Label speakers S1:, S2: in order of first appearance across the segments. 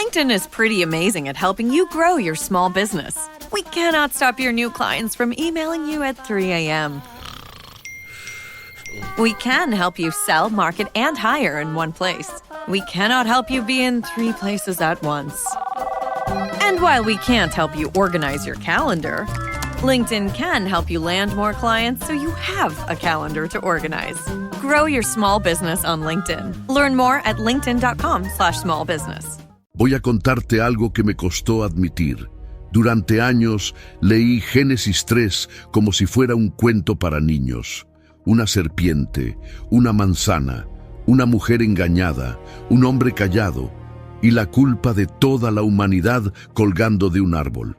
S1: LinkedIn is pretty amazing at helping you grow your small business. We cannot stop your new clients from emailing you at 3 a.m. We can help you sell, market, and hire in one place. We cannot help you be in 3 places at once. And while we can't help you organize your calendar, LinkedIn can help you land more clients so you have a calendar to organize. Grow your small business on LinkedIn. Learn more at linkedin.com/smallbusiness.
S2: Voy a contarte algo que me costó admitir. Durante años leí Génesis 3 como si fuera un cuento para niños. Una serpiente, una manzana, una mujer engañada, un hombre callado y la culpa de toda la humanidad colgando de un árbol.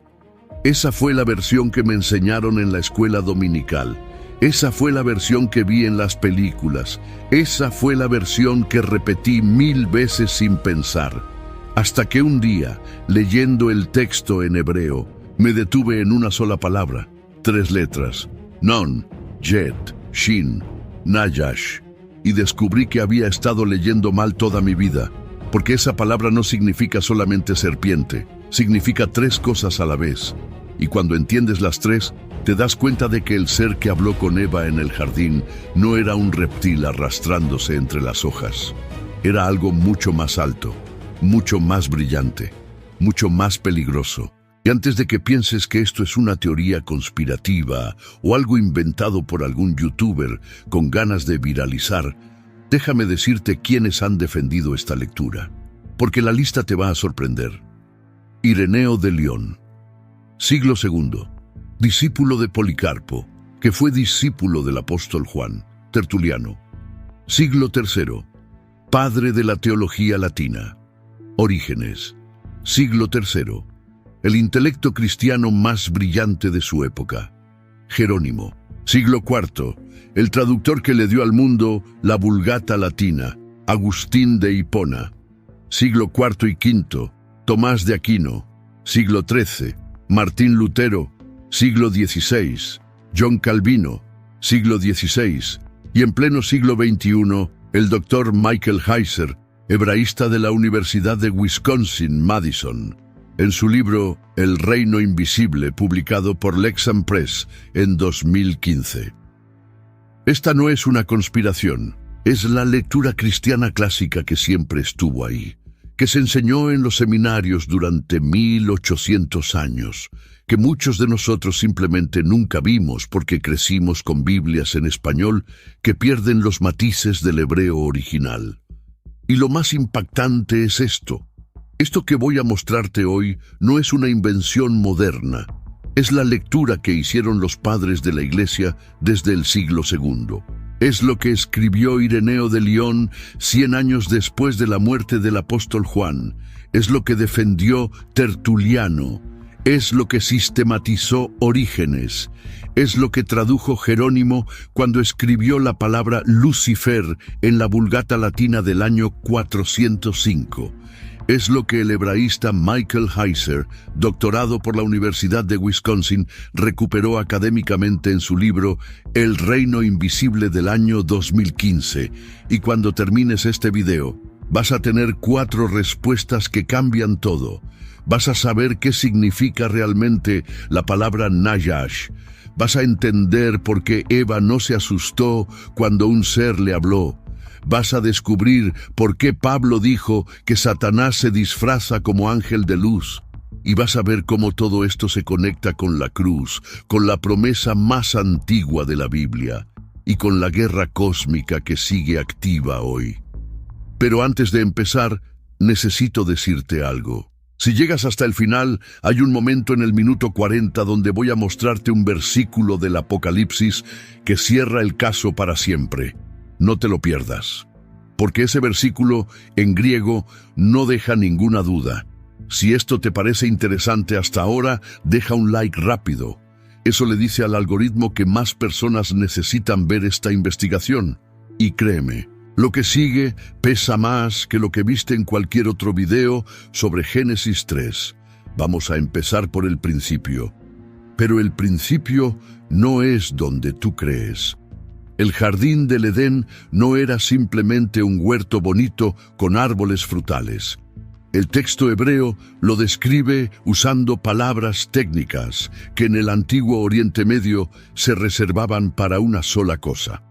S2: Esa fue la versión que me enseñaron en la escuela dominical. Esa fue la versión que vi en las películas. Esa fue la versión que repetí 1000 veces sin pensar. Hasta que un día, leyendo el texto en hebreo, me detuve en una sola palabra, 3 letras, Nun, Jet, Shin, Nayash, y descubrí que había estado leyendo mal toda mi vida, porque esa palabra no significa solamente serpiente, significa 3 cosas a la vez. Y cuando entiendes las 3, te das cuenta de que el ser que habló con Eva en el jardín no era un reptil arrastrándose entre las hojas. Era algo mucho más alto, mucho más brillante, mucho más peligroso. Y antes de que pienses que esto es una teoría conspirativa o algo inventado por algún youtuber con ganas de viralizar, déjame decirte quiénes han defendido esta lectura, porque la lista te va a sorprender. Ireneo de León, siglo II, discípulo de Policarpo, que fue discípulo del apóstol Juan. Tertuliano, siglo III, padre de la teología latina. Orígenes, siglo III, el intelecto cristiano más brillante de su época. Jerónimo, siglo IV, el traductor que le dio al mundo la Vulgata latina. Agustín de Hipona, siglo IV y V, Tomás de Aquino, siglo XIII, Martín Lutero, siglo XVI, John Calvino, siglo XVI, y en pleno siglo XXI, el doctor Michael Heiser, hebraísta de la Universidad de Wisconsin-Madison, en su libro El Reino Invisible, publicado por Lexham Press en 2015. Esta no es una conspiración, es la lectura cristiana clásica que siempre estuvo ahí, que se enseñó en los seminarios durante 1800 años, que muchos de nosotros simplemente nunca vimos porque crecimos con Biblias en español que pierden los matices del hebreo original. Y lo más impactante es esto. Esto que voy a mostrarte hoy no es una invención moderna, es la lectura que hicieron los padres de la Iglesia desde el siglo II. Es lo que escribió Ireneo de León 100 años después de la muerte del apóstol Juan. Es lo que defendió Tertuliano. Es lo que sistematizó Orígenes. Es lo que tradujo Jerónimo cuando escribió la palabra Lucifer en la Vulgata latina del año 405. Es lo que el hebraísta Michael Heiser, doctorado por la Universidad de Wisconsin, recuperó académicamente en su libro El Reino Invisible del año 2015. Y cuando termines este video, vas a tener 4 respuestas que cambian todo. Vas a saber qué significa realmente la palabra Nayash. Vas a entender por qué Eva no se asustó cuando un ser le habló. Vas a descubrir por qué Pablo dijo que Satanás se disfraza como ángel de luz. Y vas a ver cómo todo esto se conecta con la cruz, con la promesa más antigua de la Biblia y con la guerra cósmica que sigue activa hoy. Pero antes de empezar, necesito decirte algo. Si llegas hasta el final, hay un momento en el minuto 40 donde voy a mostrarte un versículo del Apocalipsis que cierra el caso para siempre. No te lo pierdas, porque ese versículo en griego no deja ninguna duda. Si esto te parece interesante hasta ahora, deja un like rápido. Eso le dice al algoritmo que más personas necesitan ver esta investigación. Y créeme, lo que sigue pesa más que lo que viste en cualquier otro video sobre Génesis 3. Vamos a empezar por el principio. Pero el principio no es donde tú crees. El jardín del Edén no era simplemente un huerto bonito con árboles frutales. El texto hebreo lo describe usando palabras técnicas que en el antiguo Oriente Medio se reservaban para una sola cosa: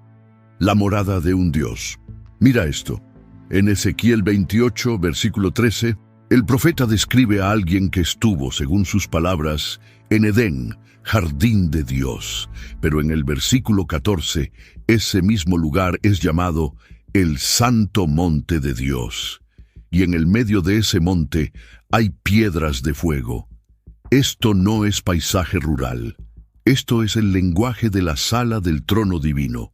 S2: la morada de un Dios. Mira esto. En Ezequiel 28, versículo 13, el profeta describe a alguien que estuvo, según sus palabras, en Edén, jardín de Dios. Pero en el versículo 14, ese mismo lugar es llamado el santo monte de Dios. Y en el medio de ese monte hay piedras de fuego. Esto no es paisaje rural. Esto es el lenguaje de la sala del trono divino.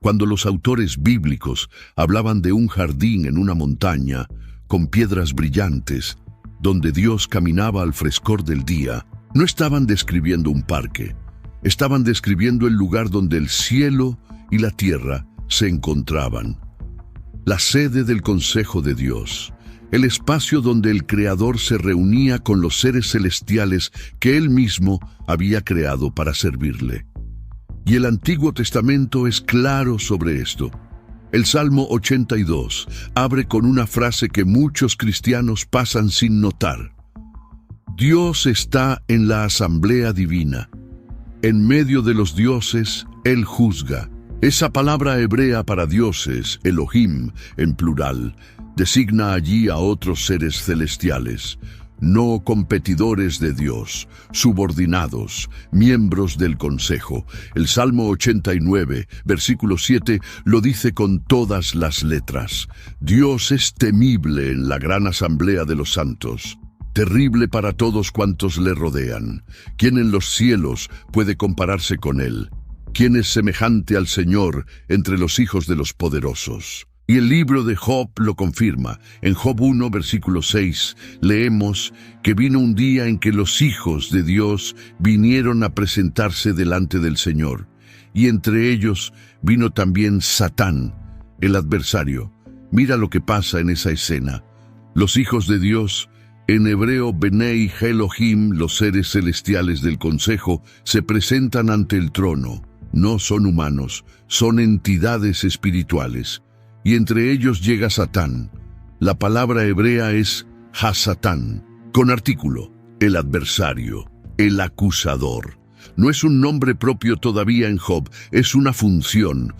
S2: Cuando los autores bíblicos hablaban de un jardín en una montaña, con piedras brillantes, donde Dios caminaba al frescor del día, no estaban describiendo un parque. Estaban describiendo el lugar donde el cielo y la tierra se encontraban. La sede del consejo de Dios, el espacio donde el Creador se reunía con los seres celestiales que Él mismo había creado para servirle. Y el Antiguo Testamento es claro sobre esto. El Salmo 82 abre con una frase que muchos cristianos pasan sin notar. Dios está en la asamblea divina. En medio de los dioses, Él juzga. Esa palabra hebrea para dioses, Elohim, en plural, designa allí a otros seres celestiales, no competidores de Dios, subordinados, miembros del consejo. El Salmo 89, versículo 7, lo dice con todas las letras. Dios es temible en la gran asamblea de los santos, terrible para todos cuantos le rodean. ¿Quién en los cielos puede compararse con Él? ¿Quién es semejante al Señor entre los hijos de los poderosos? Y el libro de Job lo confirma. En Job 1, versículo 6, leemos que vino un día en que los hijos de Dios vinieron a presentarse delante del Señor. Y entre ellos vino también Satán, el adversario. Mira lo que pasa en esa escena. Los hijos de Dios, en hebreo Benei Elohim, los seres celestiales del consejo, se presentan ante el trono. No son humanos, son entidades espirituales. Y entre ellos llega Satán. La palabra hebrea es Hasatán, con artículo, el adversario, el acusador. No es un nombre propio todavía en Job, es una función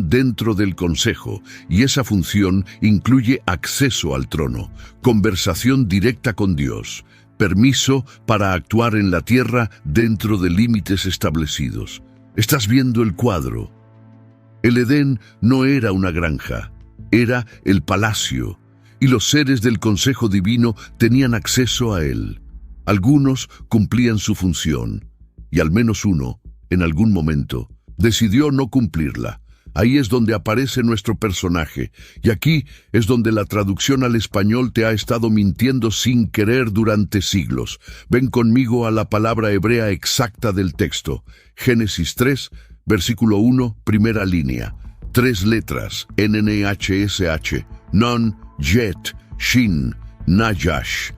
S2: dentro del consejo, y esa función incluye acceso al trono, conversación directa con Dios, permiso para actuar en la tierra dentro de límites establecidos. ¿Estás viendo el cuadro? El Edén no era una granja, era el palacio, y los seres del consejo divino tenían acceso a él. Algunos cumplían su función, y al menos uno, en algún momento, decidió no cumplirla. Ahí es donde aparece nuestro personaje, y aquí es donde la traducción al español te ha estado mintiendo sin querer durante siglos. Ven conmigo a la palabra hebrea exacta del texto. Génesis 3, versículo 1, primera línea. 3 letras, NNHSH, Non, Jet, Shin, Nayash.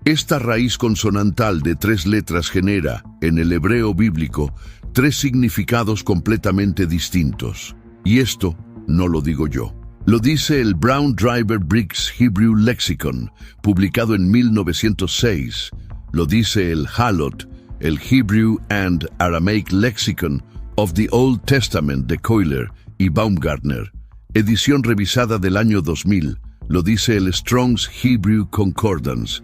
S2: Esta raíz consonantal de 3 letras genera, en el hebreo bíblico, 3 significados completamente distintos. Y esto no lo digo yo. Lo dice el Brown Driver Briggs Hebrew Lexicon, publicado en 1906. Lo dice el Halot, el Hebrew and Aramaic Lexicon of the Old Testament de Coiler y Baumgartner, edición revisada del año 2000. Lo dice el Strong's Hebrew Concordance.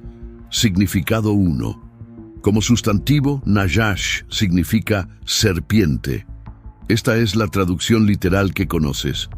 S2: Significado 1. Como sustantivo, Nayash significa serpiente. Esta es la traducción literal que conoces.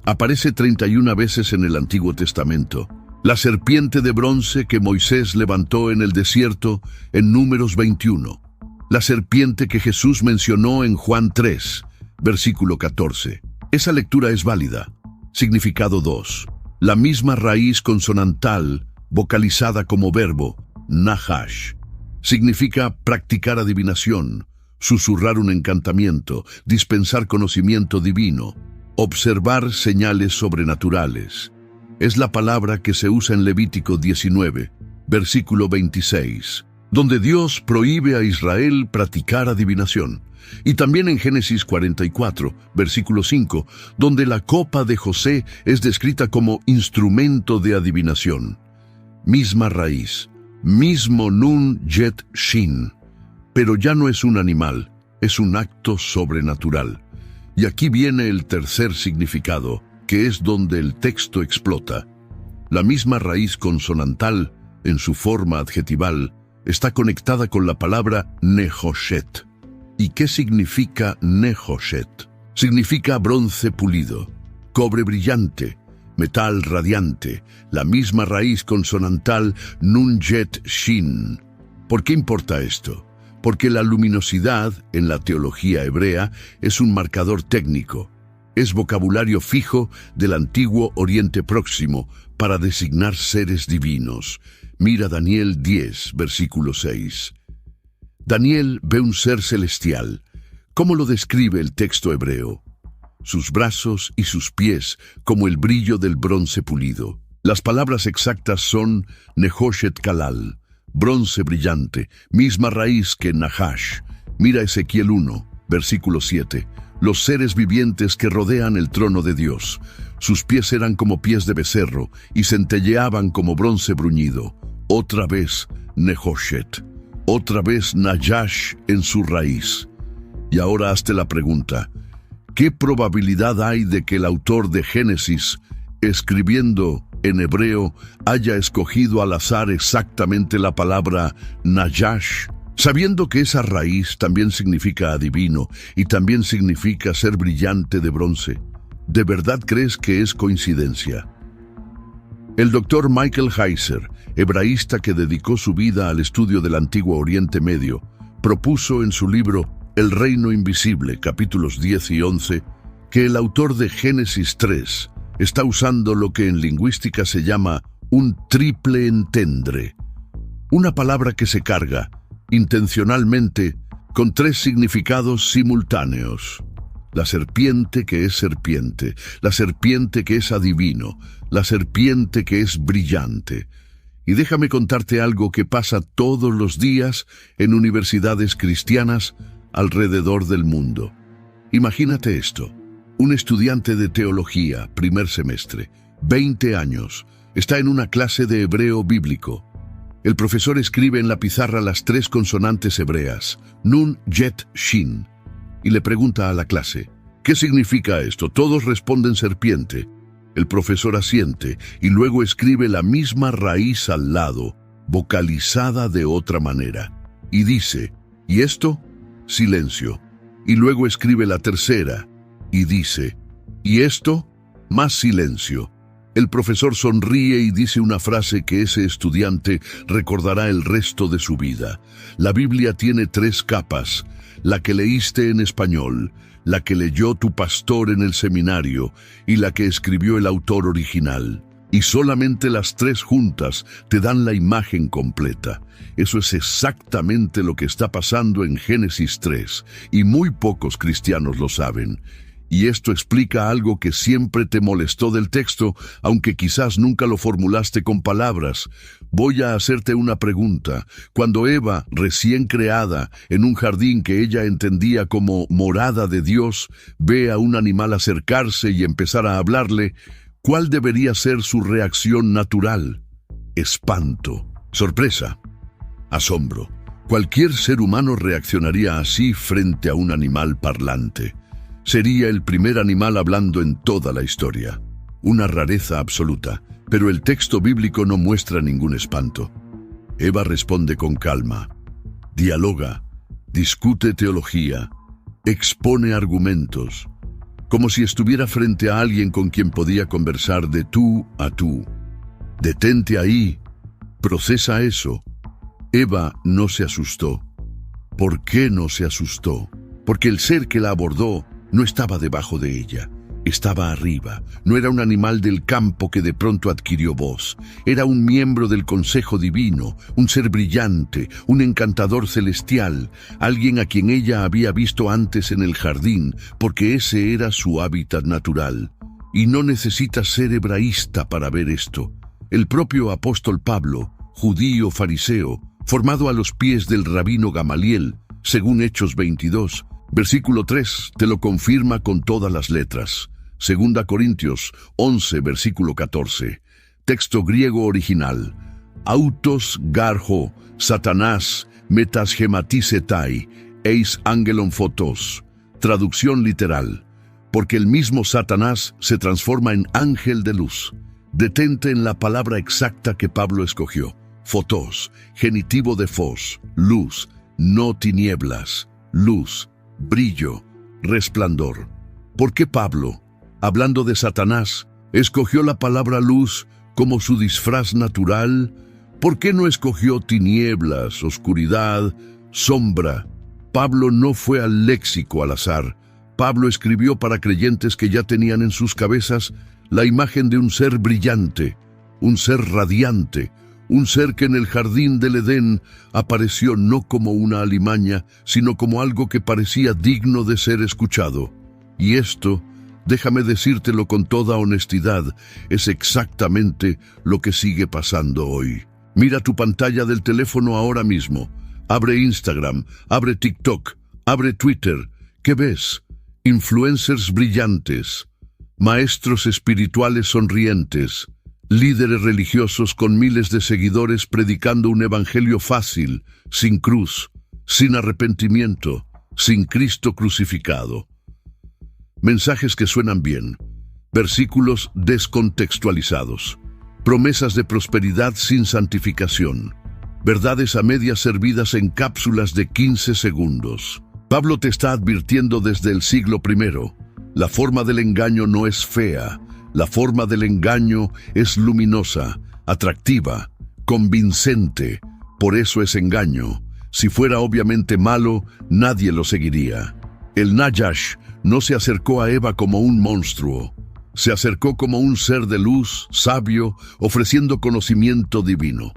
S2: Aparece 31 veces en el Antiguo Testamento. La serpiente de bronce que Moisés levantó en el desierto en Números 21. La serpiente que Jesús mencionó en Juan 3, versículo 14. Esa lectura es válida. Significado 2. La misma raíz consonantal, vocalizada como verbo, nahash. Significa practicar adivinación, susurrar un encantamiento, dispensar conocimiento divino, observar señales sobrenaturales. Es la palabra que se usa en Levítico 19, versículo 26, donde Dios prohíbe a Israel practicar adivinación. Y también en Génesis 44, versículo 5, donde la copa de José es descrita como instrumento de adivinación. misma raíz, mismo Nun Jet Shin. Pero ya no es un animal, es un acto sobrenatural. Y aquí viene el tercer significado, que es donde el texto explota. La misma raíz consonantal, en su forma adjetival, está conectada con la palabra Nehoshet. ¿Y qué significa Nehoshet? Significa bronce pulido, cobre brillante, metal radiante, la misma raíz consonantal Nun Jet Shin. ¿Por qué importa esto? Porque la luminosidad, en la teología hebrea, es un marcador técnico. Es vocabulario fijo del antiguo Oriente Próximo para designar seres divinos. Mira Daniel 10, versículo 6. Daniel ve un ser celestial. ¿Cómo lo describe el texto hebreo? Sus brazos y sus pies como el brillo del bronce pulido. Las palabras exactas son Nehoshet Kalal, bronce brillante, misma raíz que Nahash. Mira Ezequiel 1, versículo 7. Los seres vivientes que rodean el trono de Dios. Sus pies eran como pies de becerro y centelleaban como bronce bruñido. Otra vez Nehoshet. Otra vez Nayash en su raíz. Y ahora hazte la pregunta, ¿qué probabilidad hay de que el autor de Génesis, escribiendo en hebreo, haya escogido al azar exactamente la palabra Nayash, sabiendo que esa raíz también significa adivino y también significa ser brillante de bronce? ¿De verdad crees que es coincidencia? El doctor Michael Heiser, hebraísta que dedicó su vida al estudio del Antiguo Oriente Medio, propuso en su libro El Reino Invisible, capítulos 10 y 11, que el autor de Génesis 3 está usando lo que en lingüística se llama un triple entendre, una palabra que se carga, intencionalmente, con tres significados simultáneos. La serpiente que es serpiente, la serpiente que es adivino, la serpiente que es brillante. Y déjame contarte algo que pasa todos los días en universidades cristianas alrededor del mundo. Imagínate esto. Un estudiante de teología, primer semestre, 20 años, está en una clase de hebreo bíblico. El profesor escribe en la pizarra las tres consonantes hebreas, Nun, Jet, Shin, y le pregunta a la clase, ¿qué significa esto? Todos responden serpiente. El profesor asiente y luego escribe la misma raíz al lado, vocalizada de otra manera, y dice, ¿y esto? Silencio. Y luego escribe la tercera, y dice, ¿y esto? Más silencio. El profesor sonríe y dice una frase que ese estudiante recordará el resto de su vida. La Biblia tiene tres capas, la que leíste en español, la que leyó tu pastor en el seminario y la que escribió el autor original. Y solamente las tres juntas te dan la imagen completa. Eso es exactamente lo que está pasando en Génesis 3, y muy pocos cristianos lo saben. Y esto explica algo que siempre te molestó del texto, aunque quizás nunca lo formulaste con palabras. Voy a hacerte una pregunta. Cuando Eva, recién creada, en un jardín que ella entendía como morada de Dios, ve a un animal acercarse y empezar a hablarle, ¿cuál debería ser su reacción natural? Espanto, sorpresa, asombro. Cualquier ser humano reaccionaría así frente a un animal parlante. Sería el primer animal hablando en toda la historia. Una rareza absoluta, pero el texto bíblico no muestra ningún espanto. Eva responde con calma, dialoga, discute teología, expone argumentos, como si estuviera frente a alguien con quien podía conversar de tú a tú. Detente ahí, procesa eso. Eva no se asustó. ¿Por qué no se asustó? Porque el ser que la abordó no estaba debajo de ella, estaba arriba. No era un animal del campo que de pronto adquirió voz. Era un miembro del consejo divino, un ser brillante, un encantador celestial, alguien a quien ella había visto antes en el jardín, porque ese era su hábitat natural. Y no necesitas ser hebraísta para ver esto. El propio apóstol Pablo, judío fariseo, formado a los pies del rabino Gamaliel, según Hechos 22, versículo 3, te lo confirma con todas las letras. 2 Corintios 11, versículo 14. Texto griego original. autos garho, Satanás, metasgematisetai, eis angelon photos. Traducción literal, porque el mismo Satanás se transforma en ángel de luz. Detente en la palabra exacta que Pablo escogió. Photos, genitivo de phos, luz, no tinieblas, luz, brillo, resplandor. ¿Por qué Pablo, hablando de Satanás, escogió la palabra luz como su disfraz natural? ¿Por qué no escogió tinieblas, oscuridad, sombra? Pablo no fue al léxico al azar. Pablo escribió para creyentes que ya tenían en sus cabezas la imagen de un ser brillante, un ser radiante, un ser que en el jardín del Edén apareció no como una alimaña, sino como algo que parecía digno de ser escuchado. Y esto, déjame decírtelo con toda honestidad, es exactamente lo que sigue pasando hoy. Mira tu pantalla del teléfono ahora mismo. Abre Instagram, abre TikTok, abre Twitter. ¿Qué ves? Influencers brillantes, maestros espirituales sonrientes, líderes religiosos con miles de seguidores predicando un evangelio fácil, sin cruz, sin arrepentimiento, sin Cristo crucificado. Mensajes que suenan bien, versículos descontextualizados, promesas de prosperidad sin santificación, verdades a medias servidas en cápsulas de 15 segundos. Pablo te está advirtiendo desde el siglo I. La forma del engaño no es fea, la forma del engaño es luminosa, atractiva, convincente. Por eso es engaño. Si fuera obviamente malo, nadie lo seguiría. El Najash no se acercó a Eva como un monstruo. Se acercó como un ser de luz, sabio, ofreciendo conocimiento divino.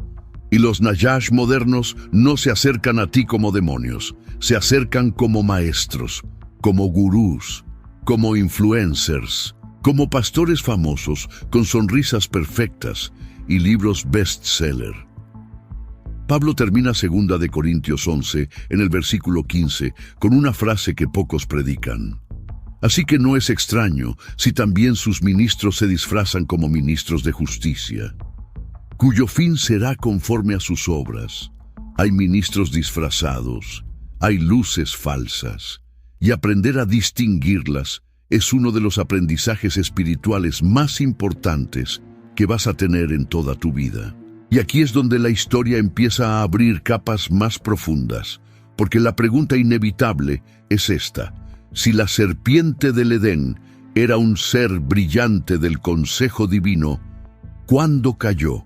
S2: Y los Najash modernos no se acercan a ti como demonios, se acercan como maestros, como gurús, como influencers, como pastores famosos con sonrisas perfectas y libros bestseller. Pablo termina 2 de Corintios 11 en el versículo 15 con una frase que pocos predican. Así que no es extraño si también sus ministros se disfrazan como ministros de justicia, cuyo fin será conforme a sus obras. Hay ministros disfrazados, hay luces falsas, y aprender a distinguirlas es uno de los aprendizajes espirituales más importantes que vas a tener en toda tu vida. Y aquí es donde la historia empieza a abrir capas más profundas, porque la pregunta inevitable es esta: si la serpiente del Edén era un ser brillante del consejo divino, ¿cuándo cayó?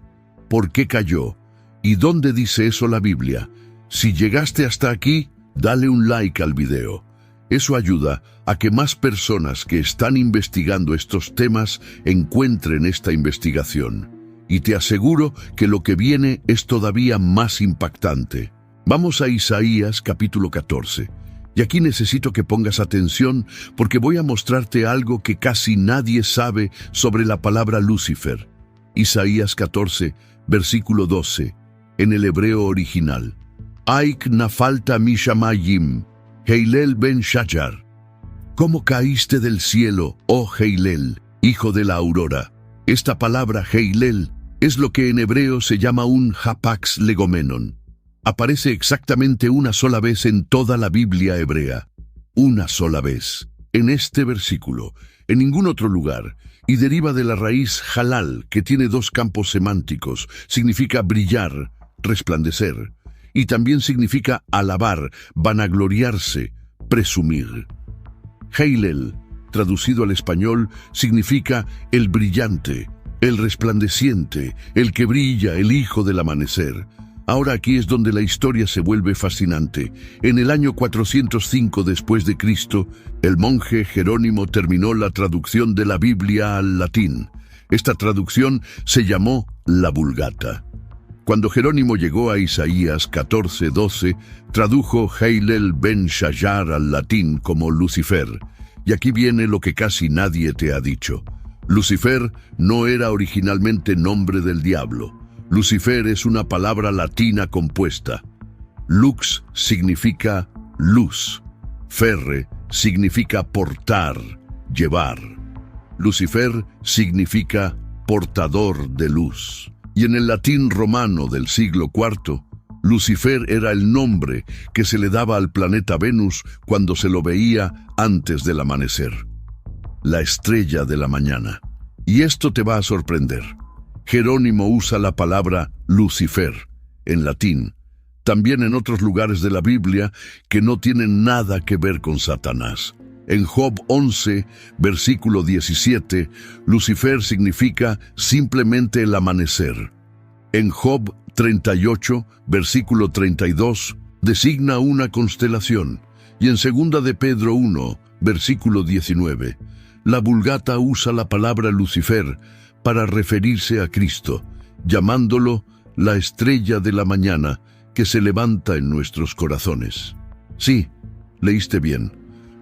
S2: ¿Por qué cayó? ¿Y dónde dice eso la Biblia? Si llegaste hasta aquí, dale un like al video. Eso ayuda a que más personas que están investigando estos temas encuentren esta investigación. Y te aseguro que lo que viene es todavía más impactante. Vamos a Isaías capítulo 14. Y aquí necesito que pongas atención porque voy a mostrarte algo que casi nadie sabe sobre la palabra Lucifer. Isaías 14, versículo 12, en el hebreo original. Aik nafalta mishamayim, Heilel ben Shajar. ¿Cómo caíste del cielo, oh Heilel, hijo de la aurora? Esta palabra Heilel es lo que en hebreo se llama un hapax legomenon. Aparece exactamente una sola vez en toda la Biblia hebrea. Una sola vez. En este versículo, en ningún otro lugar, y deriva de la raíz halal, que tiene dos campos semánticos. Significa brillar, resplandecer, y también significa alabar, vanagloriarse, presumir. Heilel, traducido al español, significa el brillante, el resplandeciente, el que brilla, el hijo del amanecer. Ahora aquí es donde la historia se vuelve fascinante. En el año 405 después de Cristo, el monje Jerónimo terminó la traducción de la Biblia al latín. Esta traducción se llamó la Vulgata. Cuando Jerónimo llegó a Isaías 14:12, tradujo Heilel ben Shajar al latín como Lucifer. Y aquí viene lo que casi nadie te ha dicho. Lucifer no era originalmente nombre del diablo. Lucifer es una palabra latina compuesta. Lux significa luz. Ferre significa portar, llevar. Lucifer significa portador de luz. Y en el latín romano del siglo IV, Lucifer era el nombre que se le daba al planeta Venus cuando se lo veía antes del amanecer. La estrella de la mañana. Y esto te va a sorprender. Jerónimo usa la palabra Lucifer, en latín, también en otros lugares de la Biblia que no tienen nada que ver con Satanás. En Job 11, versículo 17, Lucifer significa simplemente el amanecer. En Job 38, versículo 32, designa una constelación. Y en 2 de Pedro 1, versículo 19, la Vulgata usa la palabra Lucifer para referirse a Cristo, llamándolo la estrella de la mañana que se levanta en nuestros corazones. Sí, leíste bien.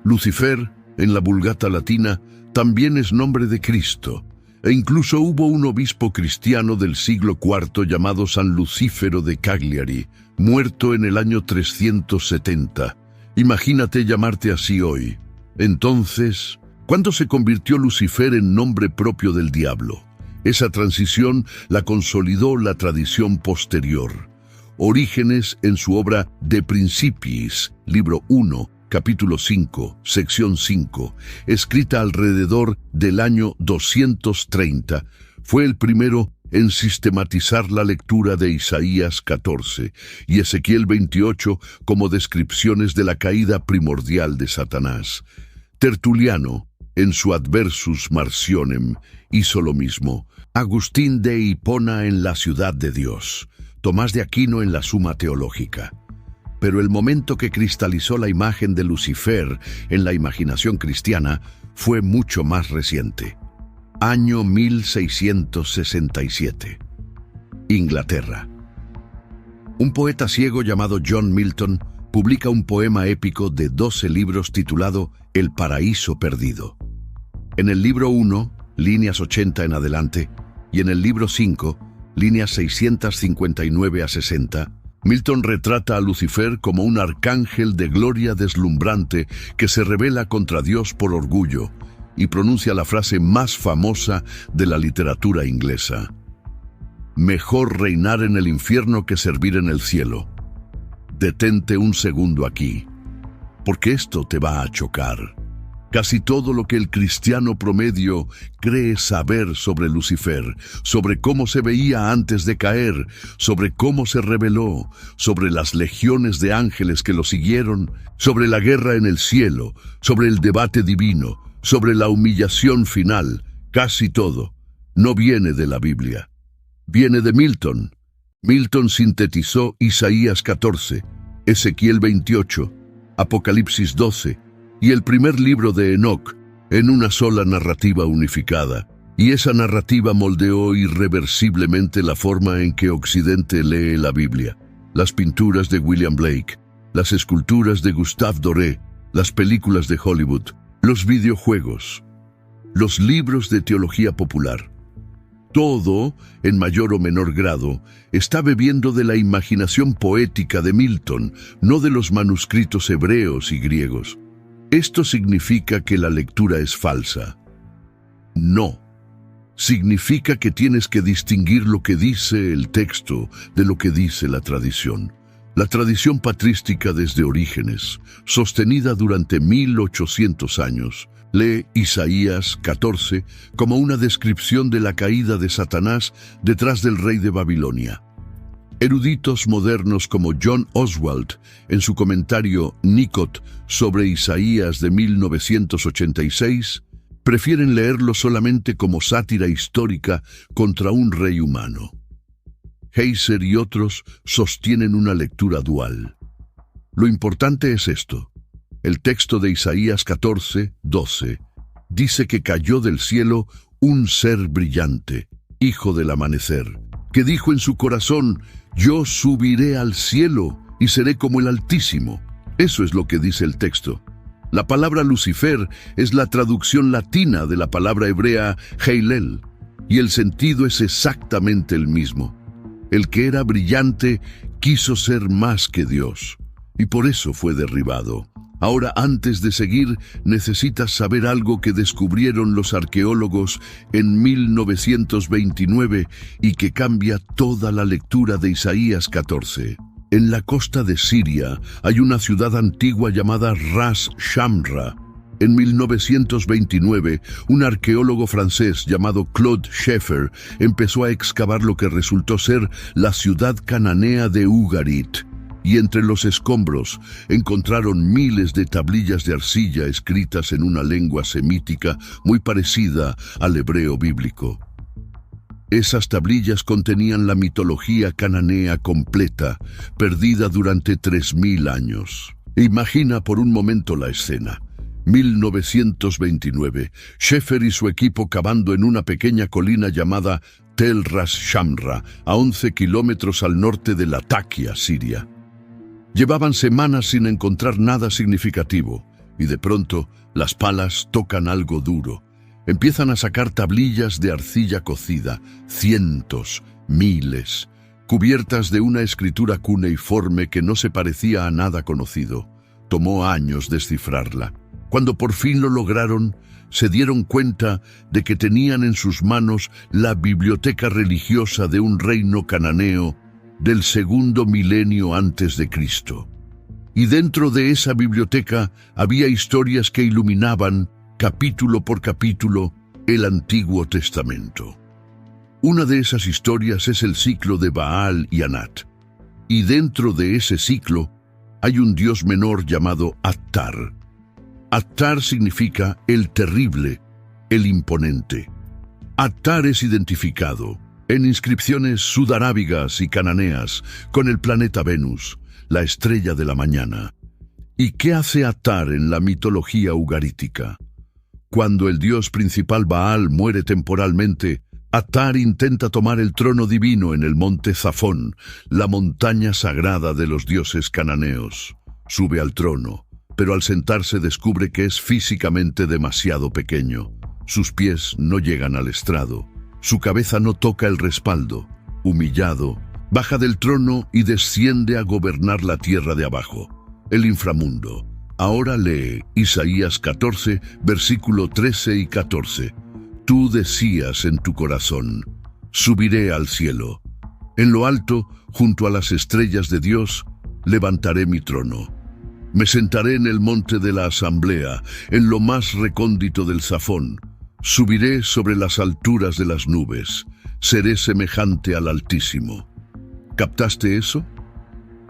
S2: Lucifer, en la Vulgata latina, también es nombre de Cristo, e incluso hubo un obispo cristiano del siglo IV llamado San Lucífero de Cagliari, muerto en el año 370. Imagínate llamarte así hoy. Entonces, ¿cuándo se convirtió Lucifer en nombre propio del diablo? Esa transición la consolidó la tradición posterior. Orígenes, en su obra De Principiis, libro 1, capítulo 5, sección 5, escrita alrededor del año 230, fue el primero en sistematizar la lectura de Isaías 14 y Ezequiel 28 como descripciones de la caída primordial de Satanás. Tertuliano, en su Adversus Marcionem, hizo lo mismo. Agustín de Hipona en La Ciudad de Dios. Tomás de Aquino en la Suma Teológica. Pero el momento que cristalizó la imagen de Lucifer en la imaginación cristiana fue mucho más reciente. Año 1667. Inglaterra. Un poeta ciego llamado John Milton publica un poema épico de 12 libros titulado El Paraíso Perdido. En el libro 1, líneas 80 en adelante, y en el libro 5, líneas 659 a 60, Milton retrata a Lucifer como un arcángel de gloria deslumbrante que se rebela contra Dios por orgullo y pronuncia la frase más famosa de la literatura inglesa: mejor reinar en el infierno que servir en el cielo. Detente un segundo aquí, porque esto te va a chocar. Casi todo lo que el cristiano promedio cree saber sobre Lucifer, sobre cómo se veía antes de caer, sobre cómo se rebeló, sobre las legiones de ángeles que lo siguieron, sobre la guerra en el cielo, sobre el debate divino, sobre la humillación final, casi todo, no viene de la Biblia. Viene de Milton. Milton sintetizó Isaías 14, Ezequiel 28, Apocalipsis 12, y el primer libro de Enoc en una sola narrativa unificada, y esa narrativa moldeó irreversiblemente la forma en que Occidente lee la Biblia. Las pinturas de William Blake, las esculturas de Gustave Doré, las películas de Hollywood, los videojuegos, los libros de teología popular. Todo, en mayor o menor grado, está bebiendo de la imaginación poética de Milton, no de los manuscritos hebreos y griegos. ¿Esto significa que la lectura es falsa? No. Significa que tienes que distinguir lo que dice el texto de lo que dice la tradición. La tradición patrística desde Orígenes, sostenida durante 1800 años, lee Isaías 14 como una descripción de la caída de Satanás detrás del rey de Babilonia. Eruditos modernos como John Oswald, en su comentario Nicot sobre Isaías de 1986, prefieren leerlo solamente como sátira histórica contra un rey humano. Heiser y otros sostienen una lectura dual. Lo importante es esto. El texto de Isaías 14, 12, dice que cayó del cielo un ser brillante, hijo del amanecer, que dijo en su corazón: yo subiré al cielo y seré como el Altísimo. Eso es lo que dice el texto. La palabra Lucifer es la traducción latina de la palabra hebrea Heilel, y el sentido es exactamente el mismo. El que era brillante quiso ser más que Dios, y por eso fue derribado. Ahora, antes de seguir, necesitas saber algo que descubrieron los arqueólogos en 1929 y que cambia toda la lectura de Isaías 14. En la costa de Siria hay una ciudad antigua llamada Ras Shamra. En 1929, un arqueólogo francés llamado Claude Scheffer empezó a excavar lo que resultó ser la ciudad cananea de Ugarit. Y entre los escombros encontraron miles de tablillas de arcilla escritas en una lengua semítica muy parecida al hebreo bíblico. Esas tablillas contenían la mitología cananea completa, perdida durante 3000 años. Imagina por un momento la escena. 1929, Scheffer y su equipo cavando en una pequeña colina llamada Tel Ras Shamra, a 11 kilómetros al norte de Latakia, Siria. Llevaban semanas sin encontrar nada significativo, y de pronto las palas tocan algo duro. Empiezan a sacar tablillas de arcilla cocida, cientos, miles, cubiertas de una escritura cuneiforme que no se parecía a nada conocido. Tomó años descifrarla. Cuando por fin lo lograron, se dieron cuenta de que tenían en sus manos la biblioteca religiosa de un reino cananeo del segundo milenio antes de Cristo. Y dentro de esa biblioteca había historias que iluminaban, capítulo por capítulo, el Antiguo Testamento. Una de esas historias es el ciclo de Baal y Anat. Y dentro de ese ciclo hay un dios menor llamado Attar. Attar significa el terrible, el imponente. Attar es identificado en inscripciones sudarábigas y cananeas con el planeta Venus, la estrella de la mañana. ¿Y qué hace Attar en la mitología ugarítica? Cuando el dios principal Baal muere temporalmente, Attar intenta tomar el trono divino en el monte Zafón, la montaña sagrada de los dioses cananeos. Sube al trono, pero al sentarse descubre que es físicamente demasiado pequeño. Sus pies no llegan al estrado. Su cabeza no toca el respaldo. Humillado, baja del trono y desciende a gobernar la tierra de abajo, el inframundo. Ahora lee Isaías 14, versículo 13 y 14. Tú decías en tu corazón, subiré al cielo. En lo alto, junto a las estrellas de Dios, levantaré mi trono. Me sentaré en el monte de la asamblea, en lo más recóndito del Zafón. Subiré sobre las alturas de las nubes, seré semejante al Altísimo. ¿Captaste eso?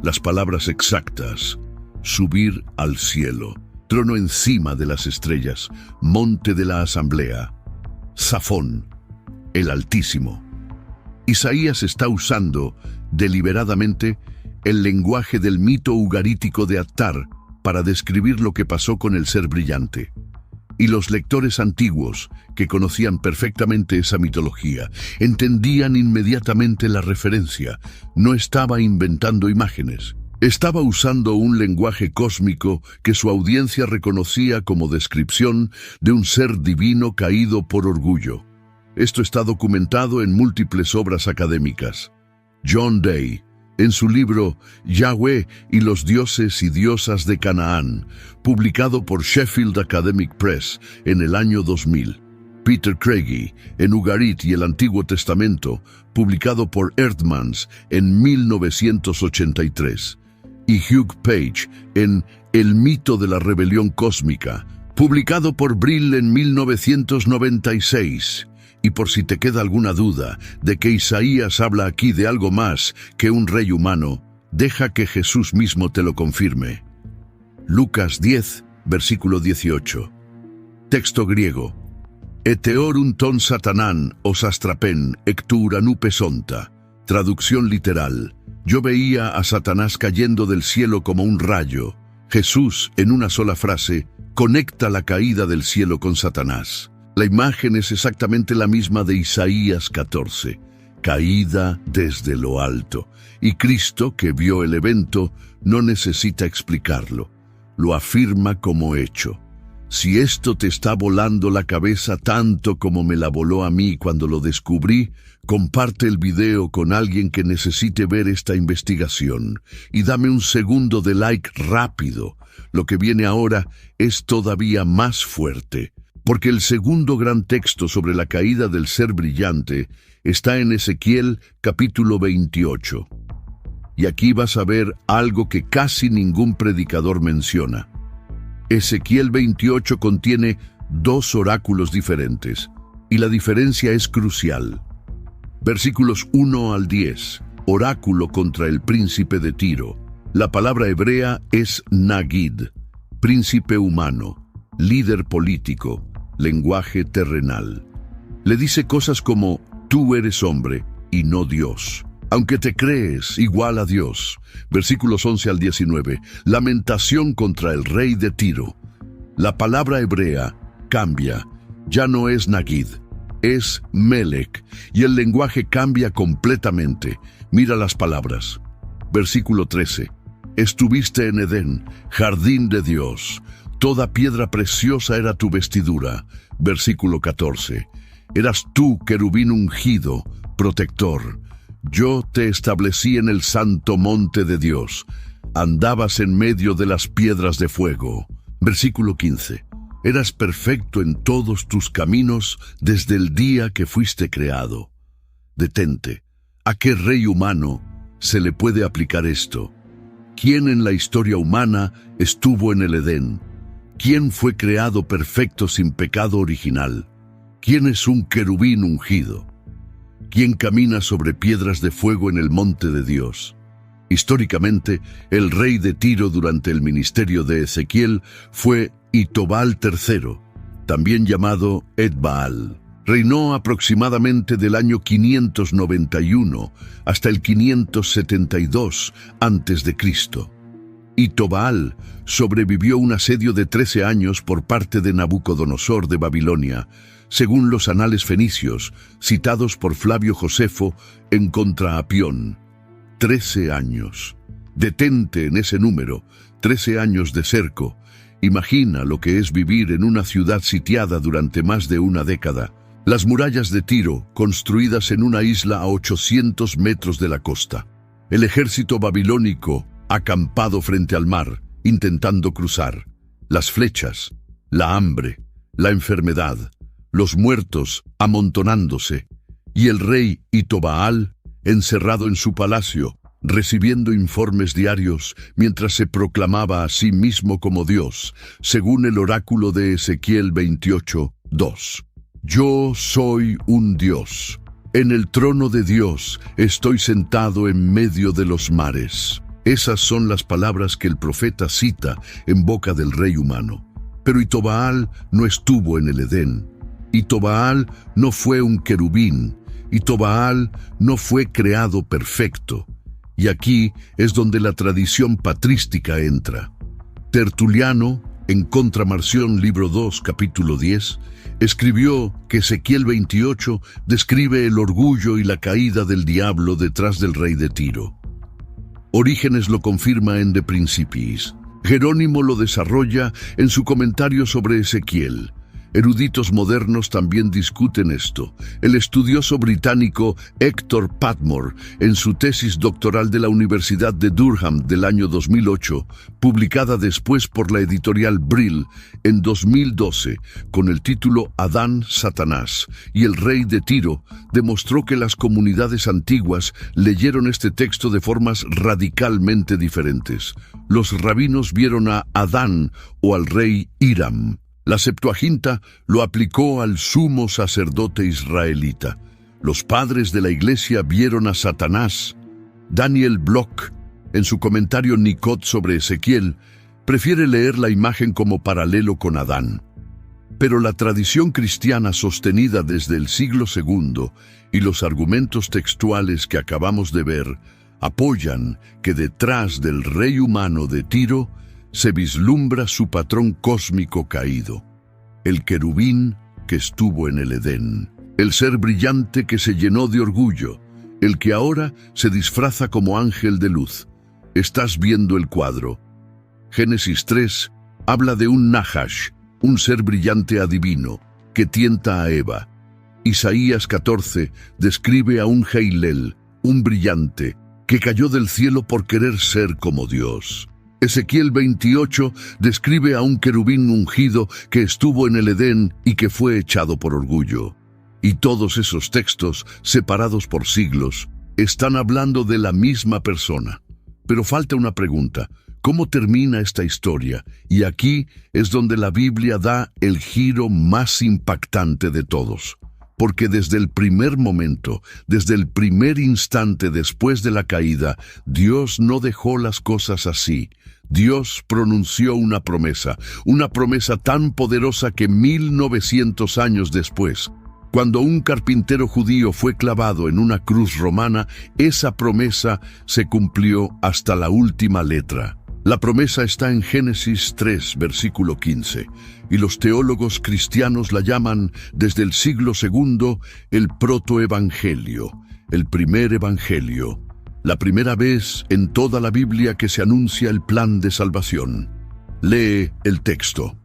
S2: Las palabras exactas: subir al cielo, trono encima de las estrellas, monte de la asamblea, Zafón, el Altísimo. Isaías está usando deliberadamente el lenguaje del mito ugarítico de Attar para describir lo que pasó con el ser brillante. Y los lectores antiguos, que conocían perfectamente esa mitología, entendían inmediatamente la referencia. No estaba inventando imágenes. Estaba usando un lenguaje cósmico que su audiencia reconocía como descripción de un ser divino caído por orgullo. Esto está documentado en múltiples obras académicas. John Day, en su libro Yahweh y los dioses y diosas de Canaán, publicado por Sheffield Academic Press en el año 2000. Peter Craigie, en Ugarit y el Antiguo Testamento, publicado por Earthmans en 1983. Y Hugh Page, en El mito de la rebelión cósmica, publicado por Brill en 1996. Y por si te queda alguna duda de que Isaías habla aquí de algo más que un rey humano, deja que Jesús mismo te lo confirme. Lucas 10, versículo 18. Texto griego. Eteorun ton satanán os astrapen ectuuranupe sonta. Traducción literal. Yo veía a Satanás cayendo del cielo como un rayo. Jesús, en una sola frase, conecta la caída del cielo con Satanás. La imagen es exactamente la misma de Isaías 14, caída desde lo alto. Y Cristo, que vio el evento, no necesita explicarlo. Lo afirma como hecho. Si esto te está volando la cabeza tanto como me la voló a mí cuando lo descubrí, Comparte el video con alguien que necesite ver esta investigación y dame un segundo de like rápido. Lo que viene ahora es todavía más fuerte, porque el segundo gran texto sobre la caída del ser brillante está en Ezequiel capítulo 28. Y aquí vas a ver algo que casi ningún predicador menciona. Ezequiel 28 contiene 2 oráculos diferentes, y la diferencia es crucial. Versículos 1 al 10, oráculo contra el príncipe de Tiro. La palabra hebrea es Nagid, príncipe humano, líder político, lenguaje terrenal. Le dice cosas como, tú eres hombre y no Dios, aunque te crees igual a Dios. Versículos 11 al 19, lamentación contra el rey de Tiro. La palabra hebrea cambia, ya no es Nagid, es Melech, y el lenguaje cambia completamente. Mira las palabras. Versículo 13. Estuviste en Edén, jardín de Dios. Toda piedra preciosa era tu vestidura. Versículo 14. Eras tú, querubín ungido, protector. Yo te establecí en el santo monte de Dios. Andabas en medio de las piedras de fuego. Versículo 15. Eras perfecto en todos tus caminos desde el día que fuiste creado. Detente. ¿A qué rey humano se le puede aplicar esto? ¿Quién en la historia humana estuvo en el Edén? ¿Quién fue creado perfecto sin pecado original? ¿Quién es un querubín ungido? ¿Quién camina sobre piedras de fuego en el monte de Dios? Históricamente, el rey de Tiro durante el ministerio de Ezequiel fue Itobal III, también llamado Etbaal. Reinó aproximadamente del año 591 hasta el 572 a.C. Itobal sobrevivió un asedio de 13 años por parte de Nabucodonosor de Babilonia, según los anales fenicios, citados por Flavio Josefo en Contra Apión. 13 años. Detente en ese número, 13 años de cerco. Imagina lo que es vivir en una ciudad sitiada durante más de una década. Las murallas de Tiro, construidas en una isla a 800 metros de la costa. El ejército babilónico, acampado frente al mar, intentando cruzar. Las flechas, la hambre, la enfermedad, los muertos amontonándose. Y el rey Itobaal, encerrado en su palacio, recibiendo informes diarios mientras se proclamaba a sí mismo como Dios, según el oráculo de Ezequiel 28:2. Yo soy un Dios. En el trono de Dios estoy sentado en medio de los mares. Esas son las palabras que el profeta cita en boca del rey humano. Pero Itobaal no estuvo en el Edén. Itobaal no fue un querubín. Itobaal no fue creado perfecto. Y aquí es donde la tradición patrística entra. Tertuliano, en Contra Marción, libro 2, capítulo 10, escribió que Ezequiel 28 describe el orgullo y la caída del diablo detrás del rey de Tiro. Orígenes lo confirma en De Principiis. Jerónimo lo desarrolla en su comentario sobre Ezequiel. Eruditos modernos también discuten esto. El estudioso británico Héctor Patmore, en su tesis doctoral de la Universidad de Durham del año 2008, publicada después por la editorial Brill en 2012, con el título Adán, Satanás y el rey de Tiro, demostró que las comunidades antiguas leyeron este texto de formas radicalmente diferentes. Los rabinos vieron a Adán o al rey Hiram. La Septuaginta lo aplicó al sumo sacerdote israelita. Los padres de la Iglesia vieron a Satanás. Daniel Block, en su comentario Nicot sobre Ezequiel, prefiere leer la imagen como paralelo con Adán. Pero la tradición cristiana sostenida desde el siglo II y los argumentos textuales que acabamos de ver apoyan que detrás del rey humano de Tiro se vislumbra su patrón cósmico caído, el querubín que estuvo en el Edén, el ser brillante que se llenó de orgullo, el que ahora se disfraza como ángel de luz. Estás viendo el cuadro. Génesis 3 habla de un Nahash, un ser brillante adivino, que tienta a Eva. Isaías 14 describe a un Heilel, un brillante, que cayó del cielo por querer ser como Dios. Ezequiel 28 describe a un querubín ungido que estuvo en el Edén y que fue echado por orgullo. Y todos esos textos, separados por siglos, están hablando de la misma persona. Pero falta una pregunta: ¿cómo termina esta historia? Y aquí es donde la Biblia da el giro más impactante de todos. Porque desde el primer momento, desde el primer instante después de la caída, Dios no dejó las cosas así. Dios pronunció una promesa tan poderosa que 1900 años después, cuando un carpintero judío fue clavado en una cruz romana, esa promesa se cumplió hasta la última letra. La promesa está en Génesis 3, versículo 15, y los teólogos cristianos la llaman desde el siglo II el protoevangelio, el primer evangelio, la primera vez en toda la Biblia que se anuncia el plan de salvación. Lee el texto.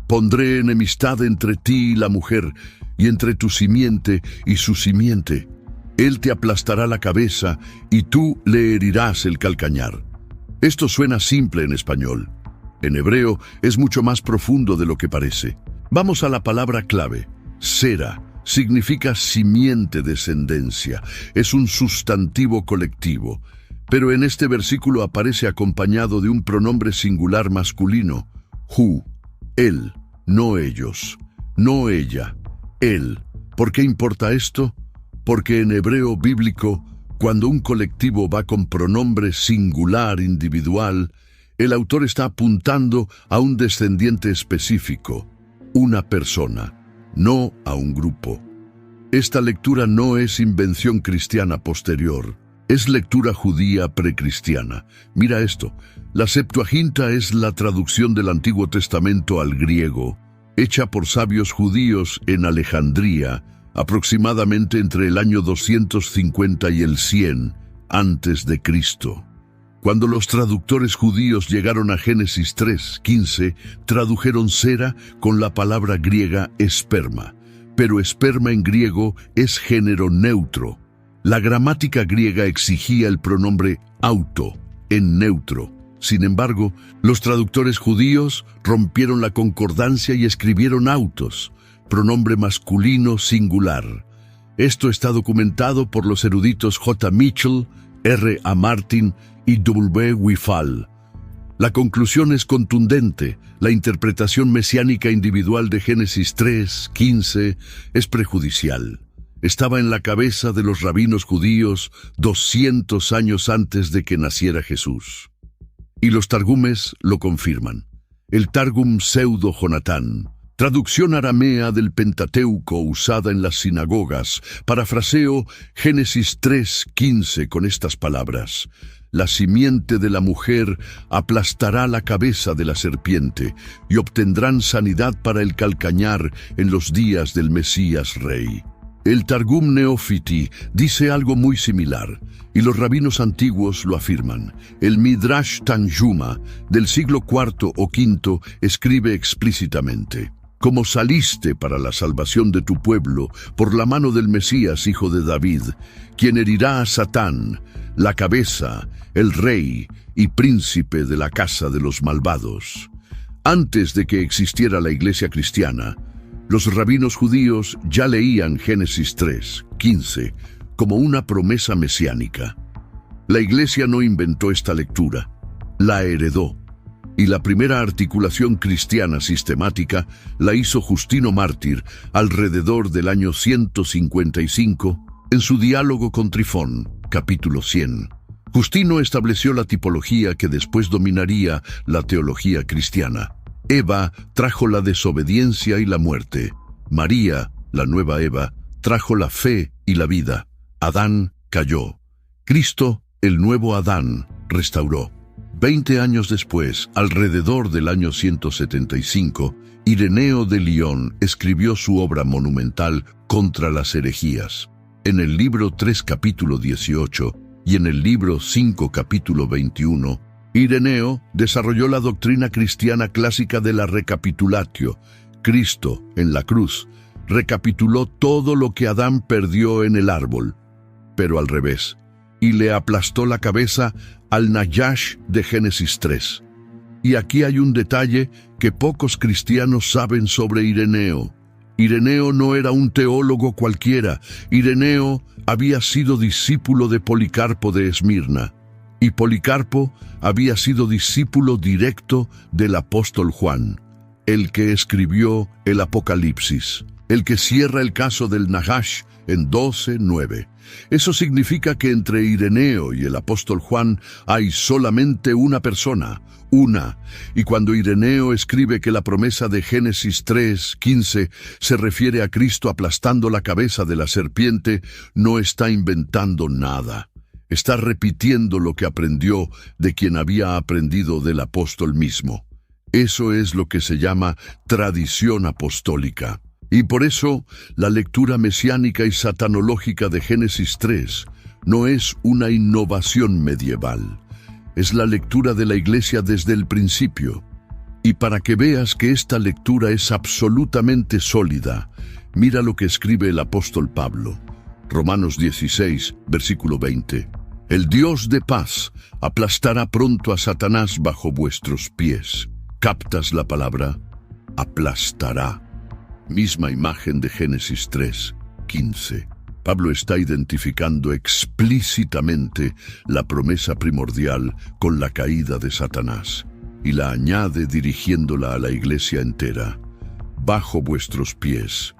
S2: Pondré enemistad entre ti y la mujer, y entre tu simiente y su simiente. Él te aplastará la cabeza, y tú le herirás el calcañar. Esto suena simple en español. En hebreo es mucho más profundo de lo que parece. Vamos a la palabra clave. Sera significa simiente, descendencia. Es un sustantivo colectivo. Pero en este versículo aparece acompañado de un pronombre singular masculino. Hu, él, no ellos, no ella, él. ¿Por qué importa esto? Porque en hebreo bíblico, cuando un colectivo va con pronombre singular individual, el autor está apuntando a un descendiente específico, una persona, no a un grupo. Esta lectura no es invención cristiana posterior, es lectura judía precristiana. Mira esto, la Septuaginta es la traducción del Antiguo Testamento al griego, hecha por sabios judíos en Alejandría, aproximadamente entre el año 250 y el 100 antes de Cristo. Cuando los traductores judíos llegaron a Génesis 3:15, tradujeron sera con la palabra griega esperma, pero esperma en griego es género neutro. La gramática griega exigía el pronombre auto en neutro. Sin embargo, los traductores judíos rompieron la concordancia y escribieron autos, pronombre masculino singular. Esto está documentado por los eruditos J. Mitchell, R. A. Martin y W. Wifal. La conclusión es contundente. La interpretación mesiánica individual de Génesis 3:15 es prejudicial. Estaba en la cabeza de los rabinos judíos 200 años antes de que naciera Jesús. Y los targumes lo confirman. El Targum Pseudo Jonatán, traducción aramea del Pentateuco usada en las sinagogas, parafraseo Génesis 3:15 con estas palabras: la simiente de la mujer aplastará la cabeza de la serpiente y obtendrán sanidad para el calcañar en los días del Mesías Rey. El Targum Neofiti dice algo muy similar, y los rabinos antiguos lo afirman. El Midrash Tanjuma del siglo IV o V escribe explícitamente: como saliste para la salvación de tu pueblo por la mano del Mesías, hijo de David, quien herirá a Satán, la cabeza, el rey y príncipe de la casa de los malvados. Antes de que existiera la iglesia cristiana, los rabinos judíos ya leían Génesis 3:15 como una promesa mesiánica. La iglesia no inventó esta lectura, la heredó. Y la primera articulación cristiana sistemática la hizo Justino Mártir alrededor del año 155 en su diálogo con Trifón, capítulo 100. Justino estableció la tipología que después dominaría la teología cristiana. Eva trajo la desobediencia y la muerte. María, la nueva Eva, trajo la fe y la vida. Adán cayó. Cristo, el nuevo Adán, restauró. 20 años después, alrededor del año 175, Ireneo de Lyon escribió su obra monumental Contra las herejías. En el libro 3 capítulo 18 y en el libro 5 capítulo 21, Ireneo desarrolló la doctrina cristiana clásica de la recapitulatio, Cristo en la cruz, recapituló todo lo que Adán perdió en el árbol, pero al revés, y le aplastó la cabeza al Nahash de Génesis 3. Y aquí hay un detalle que pocos cristianos saben sobre Ireneo. Ireneo no era un teólogo cualquiera. Ireneo había sido discípulo de Policarpo de Esmirna, y Policarpo había sido discípulo directo del apóstol Juan, el que escribió el Apocalipsis, el que cierra el caso del Nahash en 12:9. Eso significa que entre Ireneo y el apóstol Juan hay solamente una persona, una. Y cuando Ireneo escribe que la promesa de Génesis 3:15 se refiere a Cristo aplastando la cabeza de la serpiente, no está inventando nada. Está repitiendo lo que aprendió de quien había aprendido del apóstol mismo. Eso es lo que se llama tradición apostólica. Y por eso, la lectura mesiánica y satanológica de Génesis 3 no es una innovación medieval. Es la lectura de la Iglesia desde el principio. Y para que veas que esta lectura es absolutamente sólida, mira lo que escribe el apóstol Pablo. Romanos 16, versículo 20. El Dios de paz aplastará pronto a Satanás bajo vuestros pies. ¿Captas la palabra? Aplastará. Misma imagen de Génesis 3:15. Pablo está identificando explícitamente la promesa primordial con la caída de Satanás y la añade dirigiéndola a la iglesia entera. Bajo vuestros pies.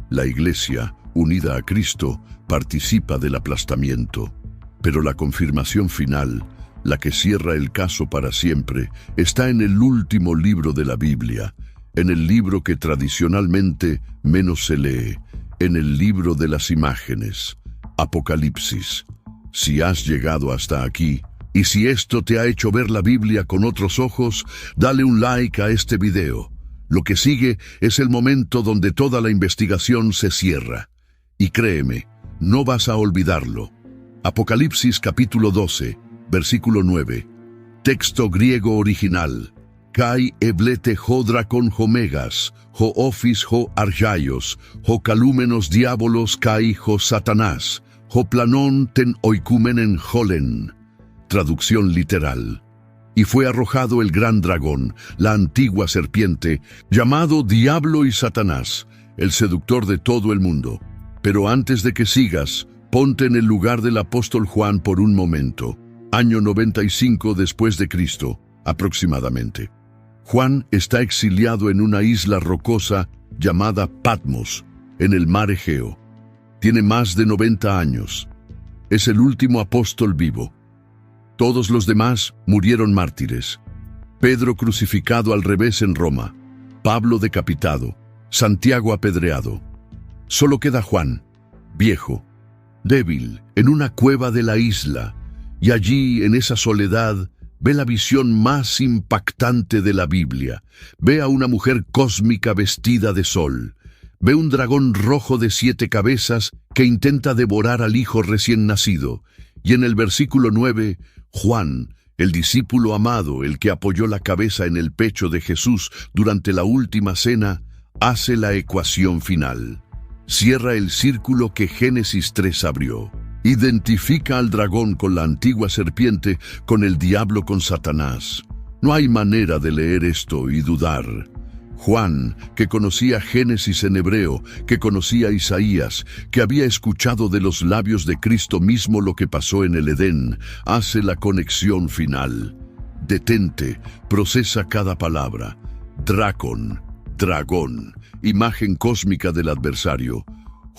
S2: La iglesia, unida a Cristo, participa del aplastamiento. Pero la confirmación final, la que cierra el caso para siempre, está en el último libro de la Biblia, en el libro que tradicionalmente menos se lee, en el libro de las imágenes, Apocalipsis. Si has llegado hasta aquí, y si esto te ha hecho ver la Biblia con otros ojos, dale un like a este video. Lo que sigue es el momento donde toda la investigación se cierra. Y créeme, no vas a olvidarlo. Apocalipsis capítulo 12, versículo 9. Texto griego original. Kai eblete ho dracon ho megas, ho ofis ho archaios, ho calúmenos diabolos kai ho satanás, ho planon ten oikumenen holen. Traducción literal. Y fue arrojado el gran dragón, la antigua serpiente, llamado Diablo y Satanás, el seductor de todo el mundo. Pero antes de que sigas, ponte en el lugar del apóstol Juan por un momento. Año 95 después de Cristo, aproximadamente. Juan está exiliado en una isla rocosa llamada Patmos, en el mar Egeo. Tiene más de 90 años. Es el último apóstol vivo. Todos los demás murieron mártires. Pedro crucificado al revés en Roma, Pablo decapitado, Santiago apedreado. Solo queda Juan, viejo, débil, en una cueva de la isla, y allí, en esa soledad, ve la visión más impactante de la Biblia. Ve a una mujer cósmica vestida de sol. Ve un dragón rojo de 7 cabezas que intenta devorar al hijo recién nacido. Y en el versículo 9, Juan, el discípulo amado, el que apoyó la cabeza en el pecho de Jesús durante la última cena, hace la ecuación final. Cierra el círculo que Génesis 3 abrió. Identifica al dragón con la antigua serpiente, con el diablo con Satanás. No hay manera de leer esto y dudar. Juan, que conocía Génesis en hebreo, que conocía Isaías, que había escuchado de los labios de Cristo mismo lo que pasó en el Edén, hace la conexión final. Detente, procesa cada palabra. Dracon, dragón, imagen cósmica del adversario.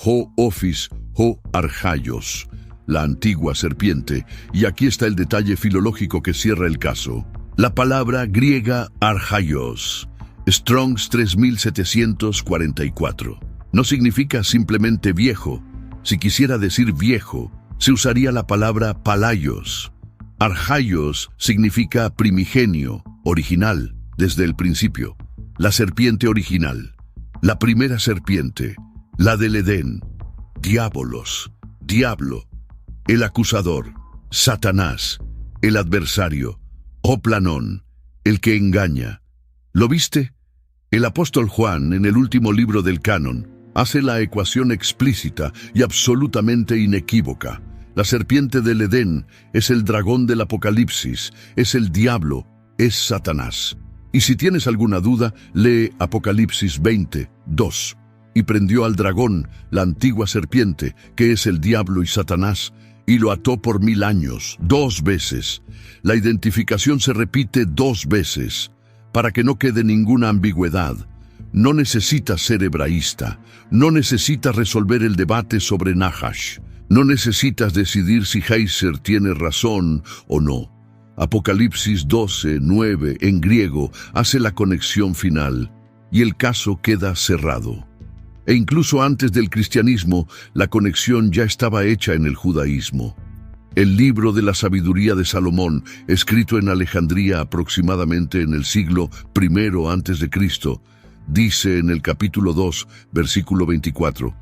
S2: Ho ofis, ho archaios, la antigua serpiente, y aquí está el detalle filológico que cierra el caso. La palabra griega archaios, Strong's 3744, no significa simplemente viejo. Si quisiera decir viejo, se usaría la palabra palaios. Archaios significa primigenio, original, desde el principio. La serpiente original, la primera serpiente, la del Edén, diabolos, diablo, el acusador, Satanás, el adversario, Oplanón, el que engaña. ¿Lo viste? El apóstol Juan, en el último libro del canon, Hace la ecuación explícita y absolutamente inequívoca. La serpiente del Edén es el dragón del Apocalipsis, es el diablo, es Satanás. Y si tienes alguna duda, lee Apocalipsis 20, 2. Y prendió al dragón, la antigua serpiente, que es el diablo y Satanás, y lo ató por 1000 años, 2 veces. La identificación se repite 2 veces, para que no quede ninguna ambigüedad. No necesitas ser hebraísta, no necesitas resolver el debate sobre Nahash, no necesitas decidir si Heiser tiene razón o no. Apocalipsis 12, 9 en griego hace la conexión final, y el caso queda cerrado. E incluso antes del cristianismo, la conexión ya estaba hecha en el judaísmo. El libro de la sabiduría de Salomón, escrito en Alejandría aproximadamente en el siglo I a.C., dice en el capítulo 2, versículo 24,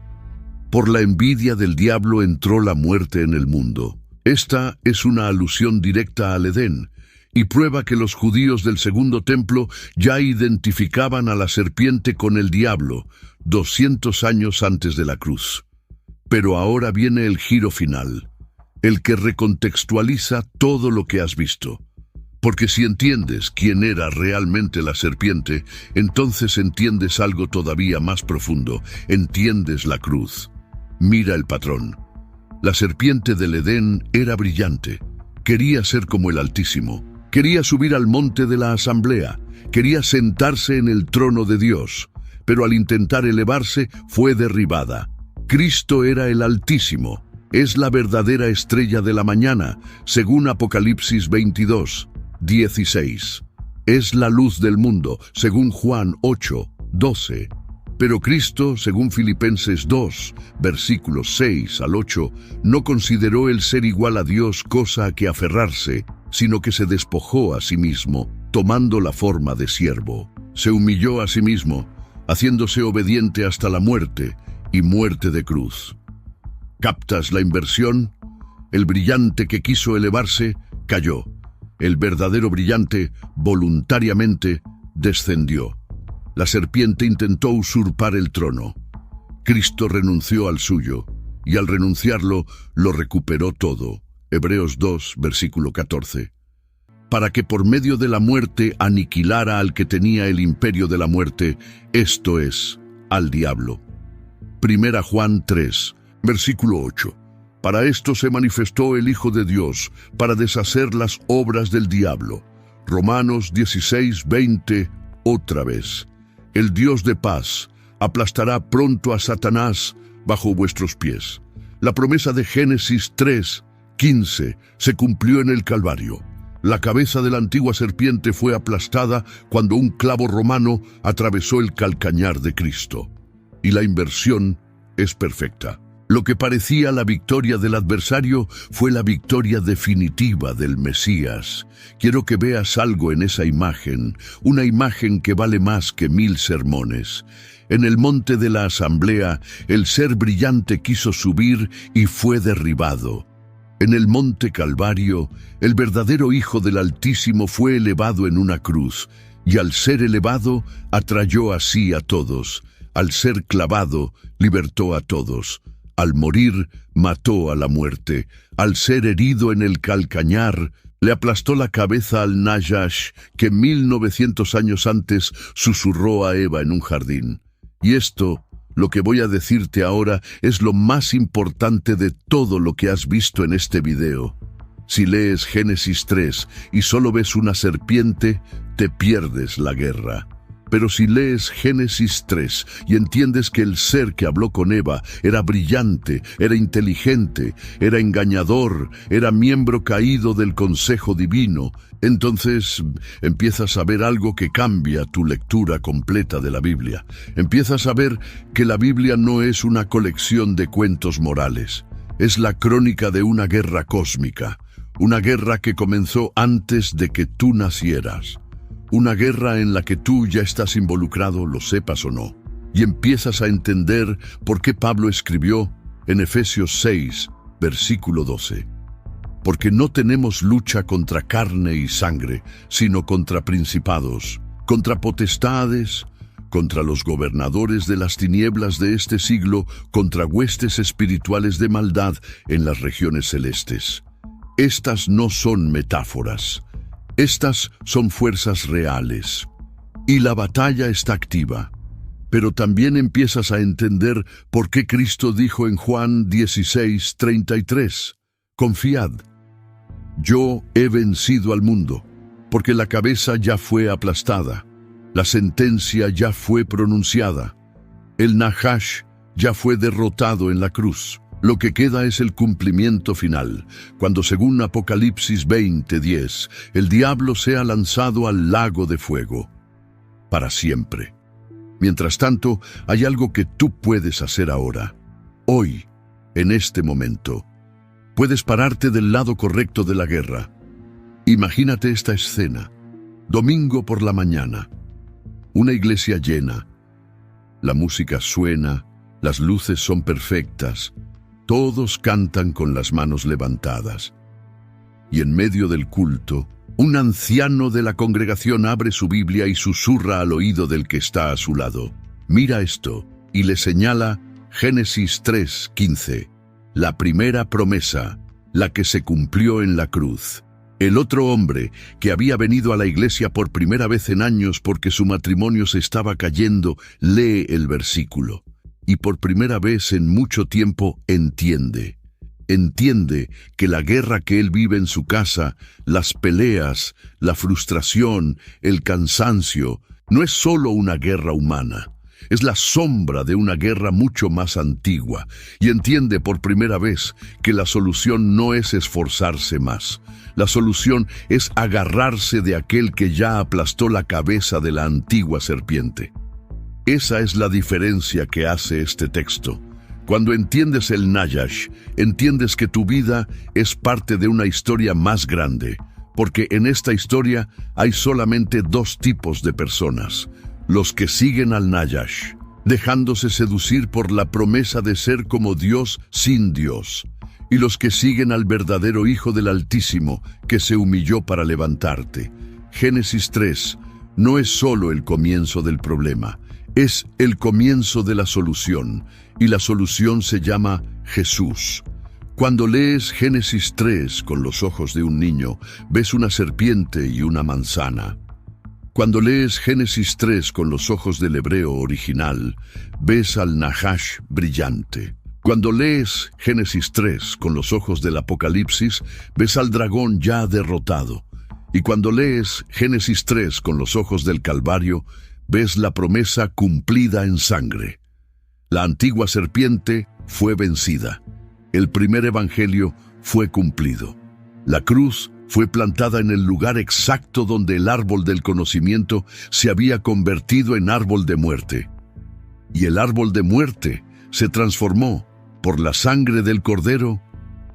S2: «Por la envidia del diablo entró la muerte en el mundo». Esta es una alusión directa al Edén, y prueba que los judíos del Segundo Templo ya identificaban a la serpiente con el diablo, 200 años antes de la cruz. Pero ahora viene el giro final, el que recontextualiza todo lo que has visto. Porque si entiendes quién era realmente la serpiente, entonces entiendes algo todavía más profundo, entiendes la cruz. Mira el patrón. La serpiente del Edén era brillante, quería ser como el Altísimo, quería subir al monte de la asamblea, quería sentarse en el trono de Dios, pero al intentar elevarse fue derribada. Cristo era el Altísimo, es la verdadera estrella de la mañana, según Apocalipsis 22, 16. Es la luz del mundo, según Juan 8, 12. Pero Cristo, según Filipenses 2, versículos 6 al 8, no consideró el ser igual a Dios cosa a que aferrarse, sino que se despojó a sí mismo, tomando la forma de siervo. Se humilló a sí mismo, haciéndose obediente hasta la muerte, y muerte de cruz. ¿Captas la inversión? El brillante que quiso elevarse, cayó. El verdadero brillante, voluntariamente, descendió. La serpiente intentó usurpar el trono. Cristo renunció al suyo, y al renunciarlo, lo recuperó todo. Hebreos 2, versículo 14. Para que por medio de la muerte aniquilara al que tenía el imperio de la muerte, esto es, al diablo. Primera Juan 3, versículo 8. Para esto se manifestó el Hijo de Dios, para deshacer las obras del diablo. Romanos 16, 20, otra vez. El Dios de paz aplastará pronto a Satanás bajo vuestros pies. La promesa de Génesis 3, 15 se cumplió en el Calvario. La cabeza de la antigua serpiente fue aplastada cuando un clavo romano atravesó el calcañar de Cristo. Y la inversión es perfecta. Lo que parecía la victoria del adversario fue la victoria definitiva del Mesías. Quiero que veas algo en esa imagen, una imagen que vale más que 1000 sermones. En el monte de la asamblea, el ser brillante quiso subir y fue derribado. En el monte Calvario, el verdadero Hijo del Altísimo fue elevado en una cruz, y al ser elevado, atrayó así a todos. Al ser clavado, libertó a todos. Al morir, mató a la muerte. Al ser herido en el calcañar, le aplastó la cabeza al Najash, que 1900 años antes susurró a Eva en un jardín. Y esto, lo que voy a decirte ahora, es lo más importante de todo lo que has visto en este video. Si lees Génesis 3 y solo ves una serpiente, te pierdes la guerra. Pero si lees Génesis 3 y entiendes que el ser que habló con Eva era brillante, era inteligente, era engañador, era miembro caído del consejo divino, entonces empiezas a ver algo que cambia tu lectura completa de la Biblia. Empiezas a ver que la Biblia no es una colección de cuentos morales. Es la crónica de una guerra cósmica, una guerra que comenzó antes de que tú nacieras. Una guerra en la que tú ya estás involucrado, lo sepas o no. Y empiezas a entender por qué Pablo escribió en Efesios 6, versículo 12. Porque no tenemos lucha contra carne y sangre, sino contra principados, contra potestades, contra los gobernadores de las tinieblas de este siglo, contra huestes espirituales de maldad en las regiones celestes. Estas no son metáforas. Estas son fuerzas reales. Y la batalla está activa. Pero también empiezas a entender por qué Cristo dijo en Juan 16:33, «Confiad, yo he vencido al mundo, porque la cabeza ya fue aplastada, la sentencia ya fue pronunciada, el Nahash ya fue derrotado en la cruz. Lo que queda es el cumplimiento final, cuando según Apocalipsis 20:10, el diablo sea lanzado al lago de fuego, para siempre. Mientras tanto, hay algo que tú puedes hacer ahora, hoy, en este momento. Puedes pararte del lado correcto de la guerra. Imagínate esta escena, domingo por la mañana, una iglesia llena, la música suena, las luces son perfectas, todos cantan con las manos levantadas. Y en medio del culto, un anciano de la congregación abre su Biblia y susurra al oído del que está a su lado. Mira esto, y le señala Génesis 3:15, la primera promesa, la que se cumplió en la cruz. El otro hombre, que había venido a la iglesia por primera vez en años porque su matrimonio se estaba cayendo, lee el versículo. Y por primera vez en mucho tiempo entiende. Entiende que la guerra que él vive en su casa, las peleas, la frustración, el cansancio, no es solo una guerra humana. Es la sombra de una guerra mucho más antigua. Y entiende por primera vez que la solución no es esforzarse más. La solución es agarrarse de aquel que ya aplastó la cabeza de la antigua serpiente. Esa es la diferencia que hace este texto. Cuando entiendes el Nahash, entiendes que tu vida es parte de una historia más grande, porque en esta historia hay solamente dos tipos de personas: los que siguen al Nahash, dejándose seducir por la promesa de ser como Dios sin Dios, y los que siguen al verdadero Hijo del Altísimo, que se humilló para levantarte. Génesis 3 no es solo el comienzo del problema, es el comienzo de la solución, y la solución se llama Jesús. Cuando lees Génesis 3 con los ojos de un niño, ves una serpiente y una manzana. Cuando lees Génesis 3 con los ojos del hebreo original, ves al Nahash brillante. Cuando lees Génesis 3 con los ojos del Apocalipsis, ves al dragón ya derrotado. Y cuando lees Génesis 3 con los ojos del Calvario, ves la promesa cumplida en sangre. La antigua serpiente fue vencida. El primer evangelio fue cumplido. La cruz fue plantada en el lugar exacto donde el árbol del conocimiento se había convertido en árbol de muerte. Y el árbol de muerte se transformó, por la sangre del Cordero,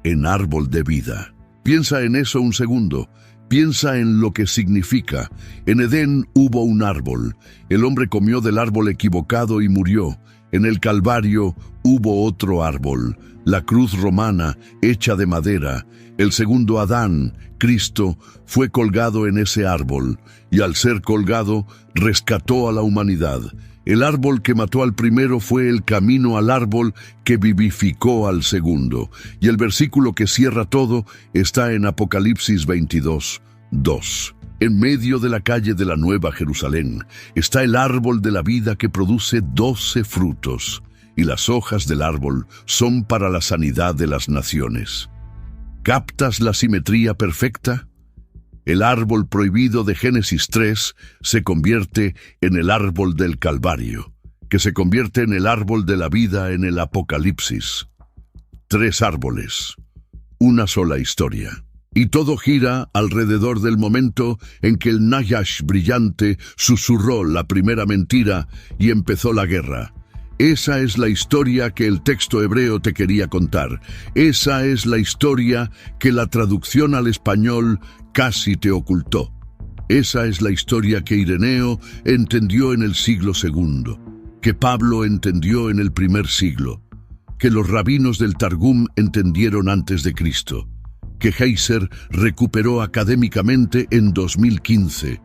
S2: en árbol de vida. Piensa en eso un segundo. Piensa en lo que significa. En Edén hubo un árbol. El hombre comió del árbol equivocado y murió. En el Calvario hubo otro árbol, la cruz romana hecha de madera. El segundo Adán, Cristo, fue colgado en ese árbol, y al ser colgado, rescató a la humanidad. El árbol que mató al primero fue el camino al árbol que vivificó al segundo. Y el versículo que cierra todo está en Apocalipsis 22:2. En medio de la calle de la Nueva Jerusalén está el árbol de la vida que produce 12 frutos, y las hojas del árbol son para la sanidad de las naciones. ¿Captas la simetría perfecta? El árbol prohibido de Génesis 3 se convierte en el árbol del Calvario, que se convierte en el árbol de la vida en el Apocalipsis. 3 árboles, una sola historia. Y todo gira alrededor del momento en que el Nahash brillante susurró la primera mentira y empezó la guerra. Esa es la historia que el texto hebreo te quería contar. Esa es la historia que la traducción al español casi te ocultó. Esa es la historia que Ireneo entendió en el siglo II, que Pablo entendió en el primer siglo, que los rabinos del Targum entendieron antes de Cristo, que Heiser recuperó académicamente en 2015.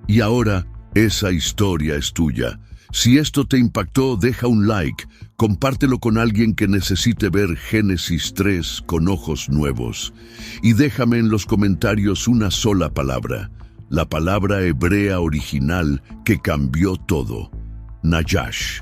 S2: Y ahora esa historia es tuya. Si esto te impactó, deja un like, compártelo con alguien que necesite ver Génesis 3 con ojos nuevos. Y déjame en los comentarios una sola palabra, la palabra hebrea original que cambió todo: Nayash.